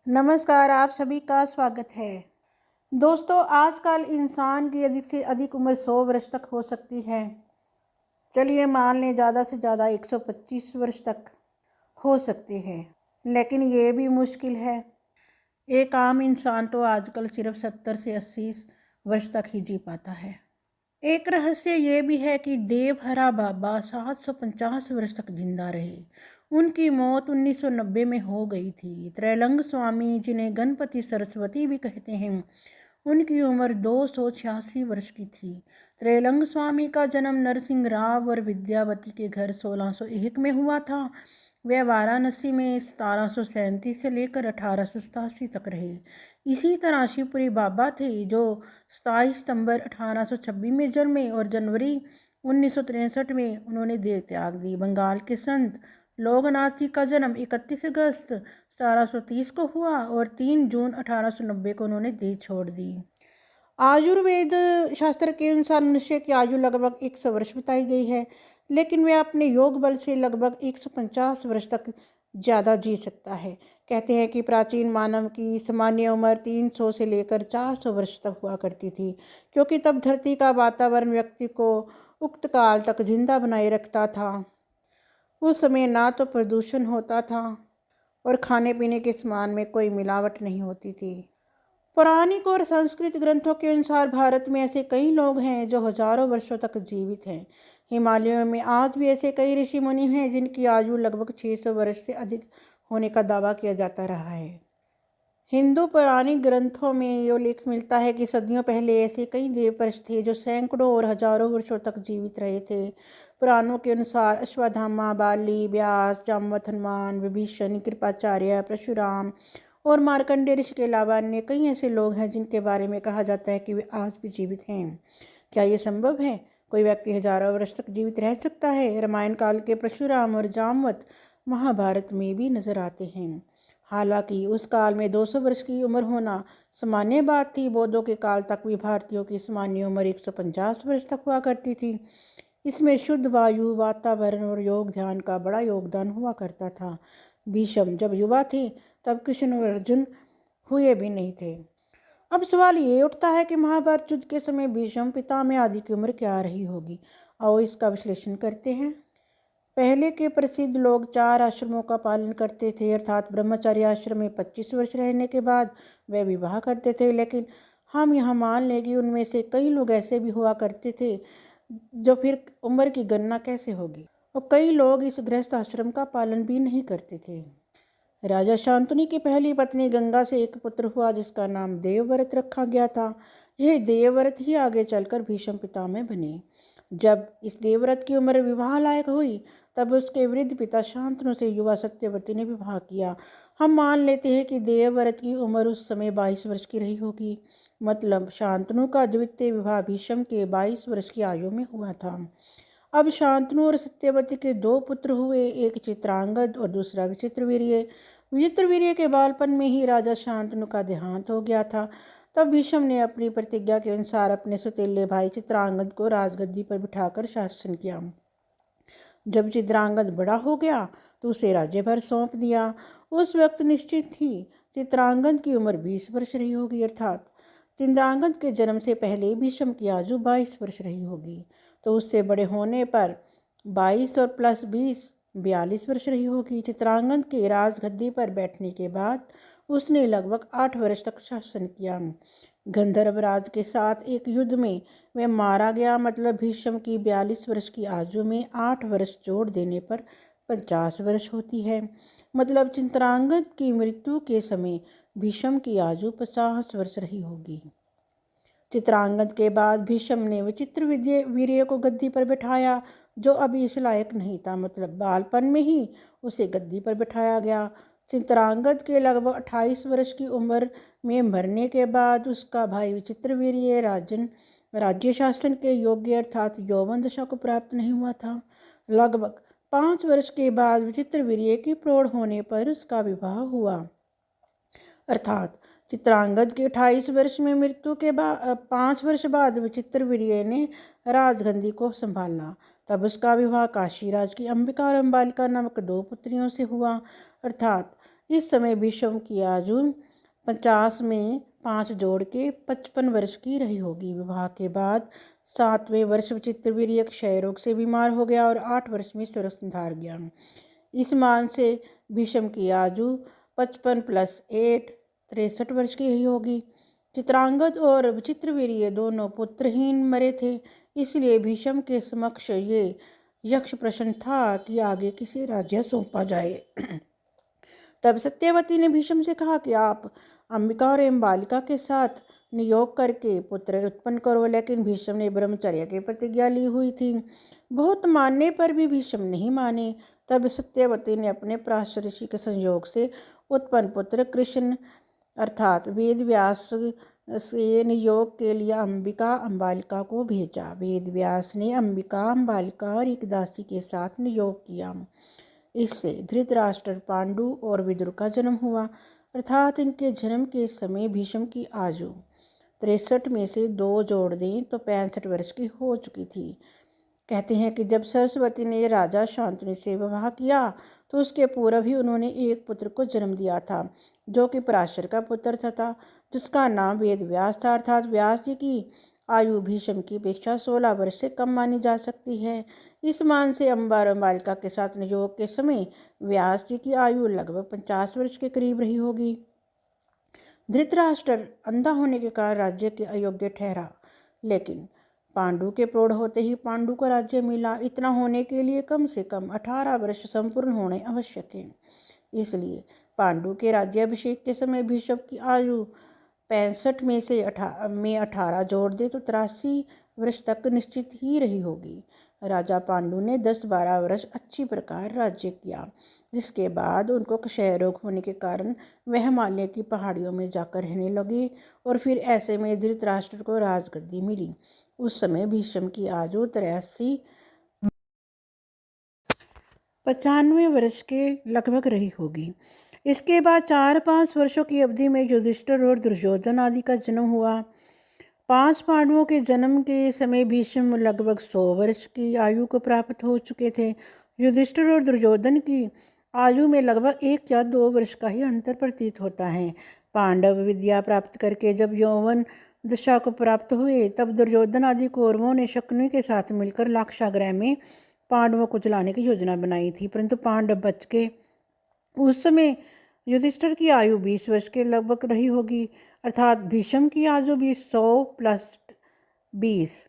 नमस्कार, आप सभी का स्वागत है। दोस्तों, आजकल इंसान की अधिक से अधिक उम्र 100 वर्ष तक हो सकती है। चलिए मान लें ज़्यादा से ज़्यादा 125 वर्ष तक हो सकती है, लेकिन ये भी मुश्किल है। एक आम इंसान तो आजकल सिर्फ 70 से 80 वर्ष तक ही जी पाता है। एक रहस्य ये भी है कि देवहरा बाबा 750 वर्ष तक जिंदा रहे। उनकी मौत 1990 में हो गई थी। त्रैलंग स्वामी, जिन्हें गणपति सरस्वती भी कहते हैं, उनकी उम्र 286 वर्ष की थी। त्रैलंग स्वामी का जन्म नरसिंह राव और विद्यावती के घर 1601 में हुआ था। वे वाराणसी में 1737 से लेकर 1887 तक रहे। इसी तरह शिवपुरी बाबा थे, जो 27 सितंबर 1826 में जन्मे और जनवरी 1963 में उन्होंने देह त्याग दी। बंगाल के संत लोकनाथ जी का जन्म 31 अगस्त 1730 को हुआ और 3 जून 1890 को उन्होंने देह छोड़ दी। आयुर्वेद शास्त्र के अनुसार मनुष्य की आयु लगभग 100 वर्ष बताई गई है, लेकिन वह अपने योग बल से लगभग 150 वर्ष तक ज़्यादा जी सकता है। कहते हैं कि प्राचीन मानव की सामान्य उम्र 300 से लेकर 400 वर्ष तक हुआ करती थी, क्योंकि तब धरती का वातावरण व्यक्ति को उक्त काल तक जिंदा बनाए रखता था। उस समय ना तो प्रदूषण होता था और खाने पीने के सामान में कोई मिलावट नहीं होती थी। पौराणिक और संस्कृत ग्रंथों के अनुसार भारत में ऐसे कई लोग हैं जो हजारों वर्षों तक जीवित हैं। हिमालयों में आज भी ऐसे कई ऋषि मुनि हैं जिनकी आयु लगभग 600 वर्ष से अधिक होने का दावा किया जाता रहा है। हिंदू पौराणिक ग्रंथों में ये उल्लेख मिलता है कि सदियों पहले ऐसे कई देवपुरुष थे जो सैकड़ों और हजारों वर्षों तक जीवित रहे थे। पुराणों के अनुसार अश्वत्थामा, बाली, व्यास, जामवंत, हनुमान, विभीषण, कृपाचार्य, परशुराम और मार्कंडेय ऋषि के अलावा अन्य कई ऐसे लोग हैं जिनके बारे में कहा जाता है कि वे आज भी जीवित हैं। क्या ये संभव है? कोई व्यक्ति हजारों वर्ष तक जीवित रह सकता है? रामायण काल के परशुराम और जामवंत महाभारत में भी नजर आते हैं। हालांकि उस काल में 200 वर्ष की उम्र होना सामान्य बात थी। बौद्धों के काल तक भी भारतीयों की सामान्य उम्र 150 वर्ष तक हुआ करती थी। इसमें शुद्ध वायु, वातावरण और योग ध्यान का बड़ा योगदान हुआ करता था। भीष्म जब युवा थे तब कृष्ण और अर्जुन हुए भी नहीं थे। अब सवाल ये उठता है कि महाभारत युद्ध के समय भीष्म पितामह आदि की उम्र क्या रही होगी। आओ इसका विश्लेषण करते हैं। पहले के प्रसिद्ध लोग 4 आश्रमों का पालन करते थे, अर्थात ब्रह्मचर्य आश्रम में 25 वर्ष रहने के बाद वे विवाह करते थे। लेकिन हम यहाँ मान लें कि उनमें से कई लोग ऐसे भी हुआ करते थे, जो फिर उम्र की गणना कैसे होगी। और कई लोग इस गृहस्थ आश्रम का पालन भी नहीं करते थे। राजा शांतनु की पहली पत्नी गंगा से एक पुत्र हुआ जिसका नाम देवव्रत रखा गया था। यह देवव्रत ही आगे चलकर भीष्म पितामह बने। जब इस देवव्रत की उम्र विवाह लायक हुई तब उसके वृद्ध पिता शांतनु से युवा सत्यवती ने विवाह किया। हम मान लेते हैं कि देवव्रत की उम्र उस समय 22 वर्ष की रही होगी। मतलब शांतनु का द्वितीय विवाह भीष्म के 22 वर्ष की आयु में हुआ था। अब शांतनु और सत्यवती के 2 पुत्र हुए, एक चित्रांगद और दूसरा विचित्रवीर्य। विचित्रवीर्य के बालपन में ही राजा शांतनु का देहांत हो गया था। तब भीष्म ने अपनी प्रतिज्ञा के अनुसार अपने सौतेले भाई चित्रांगद को राजगद्दी पर बिठाकर शासन किया। जब चित्रांगद बड़ा हो गया तो उसे राज्यभार सौंप दिया। उस वक्त निश्चित थी चित्रांगद की उम्र 20 वर्ष रही होगी, अर्थात चित्रांगद के जन्म से पहले भीष्म की आयु 22 वर्ष रही होगी। तो उससे बड़े होने पर 22 और प्लस 20 42 वर्ष रही होगी। चित्रांगद के राजगद्दी पर बैठने के बाद उसने लगभग 8 वर्ष तक शासन किया। गंधर्व राज के साथ एक युद्ध में वह मारा गया। मतलब भीष्म की 42 वर्ष की आयु में 8 वर्ष जोड़ देने पर 50 वर्ष होती है। मतलब चित्रांगद की मृत्यु के समय भीष्म की आयु 50 वर्ष रही होगी। चित्रांगद के बाद भीष्म ने विचित्रवीर्य को गद्दी पर बैठाया, जो अभी इस लायक नहीं था। मतलब बालपन में ही उसे गद्दी पर बैठाया गया। चित्रांगद के लगभग 28 वर्ष की उम्र में मरने के बाद उसका भाई विचित्रवीर्य राज्य शासन के योग्य अर्थात यौवन दशा को प्राप्त नहीं हुआ था। लगभग 5 वर्ष के बाद विचित्रवीर्य के प्रौढ़ होने पर उसका विवाह हुआ। अर्थात चित्रांगद के 28 वर्ष में मृत्यु के बाद 5 वर्ष बाद विचित्रवीर्य ने राजगद्दी को संभाला। तब उसका विवाह काशीराज की अंबिका और अंबालिका नामक 2 पुत्रियों से हुआ। अर्थात इस समय भीष्म की आयु 50 में 5 जोड़ के 55 वर्ष की रही होगी। विवाह के बाद 7वें वर्ष चित्रवीर्य क्षय रोग से बीमार हो गया और 8 वर्ष में स्वर्ग सिधार गया। इस मान से भीष्म की आयु 55 + 8 63 वर्ष की रही होगी। चित्रांगद और चित्रवीर्य दोनों पुत्रहीन मरे थे, इसलिए भीष्म के समक्ष ये यक्ष प्रश्न था कि आगे किसे राज्य सौंपा जाए। तब सत्यवती ने भीष्म से कहा कि आप अंबिका और बालिका के साथ नियोग करके पुत्र उत्पन्न करो, लेकिन भीष्म ने ब्रह्मचर्य की प्रतिज्ञा ली हुई थी। बहुत मानने पर भी भीष्म नहीं माने। तब सत्यवती ने अपने पराशर ऋषि के संयोग से उत्पन्न पुत्र कृष्ण अर्थात वेद व्यास से नियोग के लिए अंबिका अंबालिका को भेजा। वेद व्यास ने अंबिका अंबालिका और एक दासी के साथ नियोग किया। इससे धृतराष्ट्र, पांडु और विदुर का जन्म हुआ। अर्थात इनके जन्म के समय भीष्म की आयु 63 में से 2 जोड़ दें तो 65 वर्ष की हो चुकी थी। कहते हैं कि जब सरस्वती ने राजा शांतनु से विवाह किया तो उसके पूर्व ही उन्होंने एक पुत्र को जन्म दिया था, जो कि पराशर का पुत्र था, जिसका नाम वेद व्यास था। अर्थात व्यास जी की आयु भीष्म की अपेक्षा 16 वर्ष से कम मानी जा सकती है। इस मान से अंबा और बालिका के साथ नियोग के समय व्यास जी की आयु लगभग 50 वर्ष के करीब रही होगी। धृतराष्ट्र अंधा होने के कारण राज्य के अयोग्य ठहरा, लेकिन पांडु के प्रौढ़ होते ही पांडु को राज्य मिला। इतना होने के लिए कम से कम 18 वर्ष संपूर्ण होने आवश्यक हैं। इसलिए पांडु के राज्याभिषेक के समय भीष्म की आयु 65 में से 18 जोड़ दे तो 83 वर्ष तक निश्चित ही रही होगी। राजा पांडु ने 10-12 वर्ष अच्छी प्रकार राज्य किया, जिसके बाद उनको क्षय रोग होने के कारण वह हिमालय की पहाड़ियों में जाकर रहने लगे और फिर ऐसे में धृतराष्ट्र को राजगद्दी मिली। उस समय भीष्म की आयु 95 वर्ष के लगभग रही होगी। इसके बाद 4-5 वर्षों की अवधि में युधिष्ठिर और दुर्योधन आदि का जन्म हुआ। 5 पांडवों के जन्म के समय भीष्म लगभग 100 वर्ष की आयु को प्राप्त हो चुके थे। युधिष्ठिर और दुर्योधन की आयु में लगभग 1 या 2 वर्ष का ही अंतर प्रतीत होता है। पांडव विद्या प्राप्त करके जब यौवन दशा को प्राप्त हुए, तब दुर्योधन आदि कौरवों ने शकुनि के साथ मिलकर लाक्षागृह में पांडवों को जलाने की योजना बनाई थी, परंतु पांडव बच गए। उस समय युधिष्ठिर की आयु 20 वर्ष के लगभग रही होगी। अर्थात भीष्म की आयु भी 100 + 20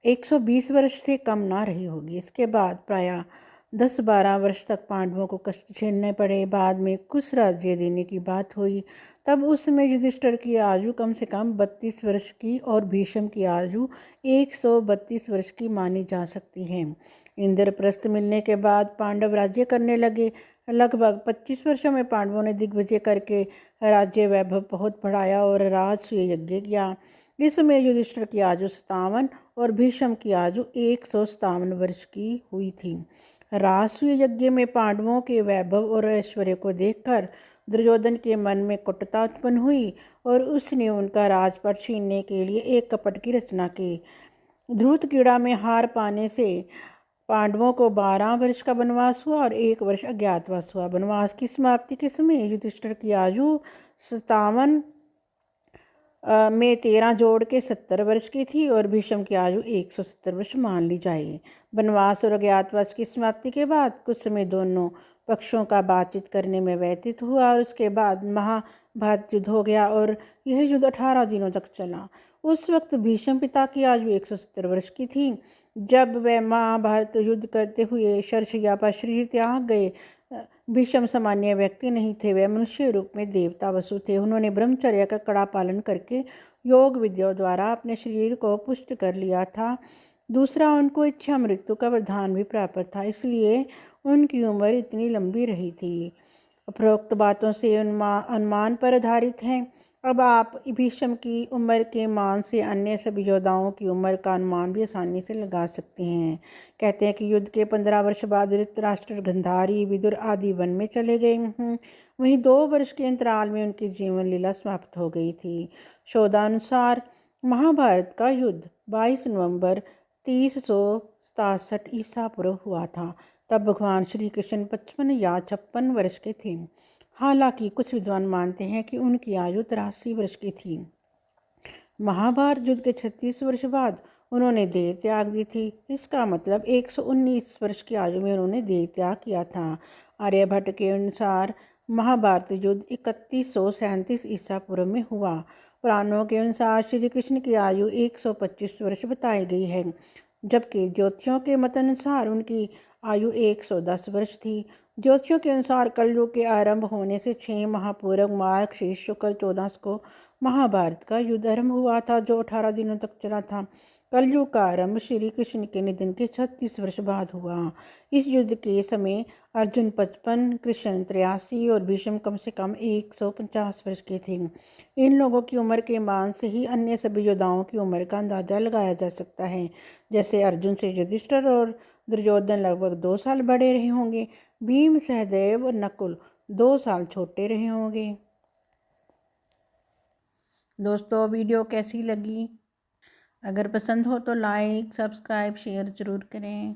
120 वर्ष से कम ना रही होगी। इसके बाद प्रायः 10-12 वर्ष तक पांडवों को कष्ट झेलने पड़े। बाद में कुछ राज्य देने की बात हुई, तब उस समय युधिष्ठिर की आयु कम से कम 32 वर्ष की और भीष्म की आयु 132 वर्ष की मानी जा सकती है। इंद्रप्रस्थ मिलने के बाद पांडव राज्य करने लगे। लगभग 25 वर्षों में पांडवों ने दिग्विजय करके राज्य वैभव बहुत बढ़ाया और राजसूय यज्ञ किया। इस समय युधिष्ठिर की आयु 57 और भीष्म की आयु 157 वर्ष की हुई थी। राजसूय यज्ञ में पांडवों के वैभव और ऐश्वर्य को देखकर दुर्योधन के मन में कटुता उत्पन्न हुई और उसने उनका राजपद छीनने के लिए एक कपट की रचना की। ध्रुतकीड़ा में हार पाने से पांडवों को 12 वर्ष का वनवास हुआ और 1 वर्ष अज्ञातवास हुआ। वनवास की समाप्ति के समय युधिष्ठिर की आयु 57 में 13 जोड़ के 70 वर्ष की थी और भीष्म की आयु 170 वर्ष मान ली जाए। वनवास और अज्ञातवास की समाप्ति के बाद कुछ समय दोनों पक्षों का बातचीत करने में व्यतीत हुआ और उसके बाद महाभारत युद्ध हो गया और यह युद्ध 18 दिनों तक चला। उस वक्त भीष्म पिता की आयु 170 वर्ष की थी। जब वे महाभारत युद्ध करते हुए शरशय्या पर शरीर त्याग गए, भीष्म सामान्य व्यक्ति नहीं थे, वे मनुष्य रूप में देवता वसु थे। उन्होंने ब्रह्मचर्य का कड़ा पालन करके योग विद्या द्वारा अपने शरीर को पुष्ट कर लिया था। दूसरा, उनको इच्छा मृत्यु का वरदान भी प्राप्त था, इसलिए उनकी उम्र इतनी लंबी रही थी। उपरोक्त बातों से अनुमान पर आधारित है। अब आप भीष्म की उम्र के मान से अन्य सभी योद्धाओं की उम्र का अनुमान भी आसानी से लगा सकते हैं। कहते हैं कि युद्ध के 15 वर्ष बाद धृतराष्ट्र, गंधारी, विदुर आदि वन में चले गए। वहीं 2 वर्ष के अंतराल में उनकी जीवन लीला समाप्त हो गई थी। शोधानुसार महाभारत का युद्ध 22 नवंबर 367 ईसा पूर्व हुआ था। तब भगवान श्री कृष्ण 55 या 56 वर्ष के थे। हालांकि कुछ विद्वान मानते हैं कि उनकी आयु 83 वर्ष की थी। महाभारत युद्ध के 36 वर्ष बाद उन्होंने देह त्याग दी थी। इसका मतलब 119 वर्ष की आयु में उन्होंने देह त्याग किया था। आर्यभट्ट के अनुसार महाभारत युद्ध 3137 ईसा पूर्व में हुआ। पुराणों के अनुसार श्री कृष्ण की आयु 125 वर्ष बताई गई है, जबकि ज्योतिषियों के मत अनुसार उनकी आयु 110 वर्ष थी। ज्योतिषियों के अनुसार कलयुग के आरंभ होने से 6 माह पूर्व मार्गशीर्ष शुक्ल 14 को महाभारत का युद्ध आरंभ हुआ था, जो 18 दिनों तक चला था। कलयुग का आरंभ श्री कृष्ण के निधन के 36 वर्ष बाद हुआ। इस युद्ध के समय अर्जुन 55, कृष्ण 83 और भीष्म कम से कम 150 वर्ष के थे। इन लोगों की उम्र के मान से ही अन्य सभी योद्धाओं की उम्र का अंदाजा लगाया जा सकता है। जैसे अर्जुन से युधिष्ठिर और दुर्योधन लगभग 2 साल बड़े रहे होंगे। भीम, सहदेव और नकुल 2 साल छोटे रहे होंगे। दोस्तों, वीडियो कैसी लगी? अगर पसंद हो तो लाइक, सब्सक्राइब, शेयर ज़रूर करें।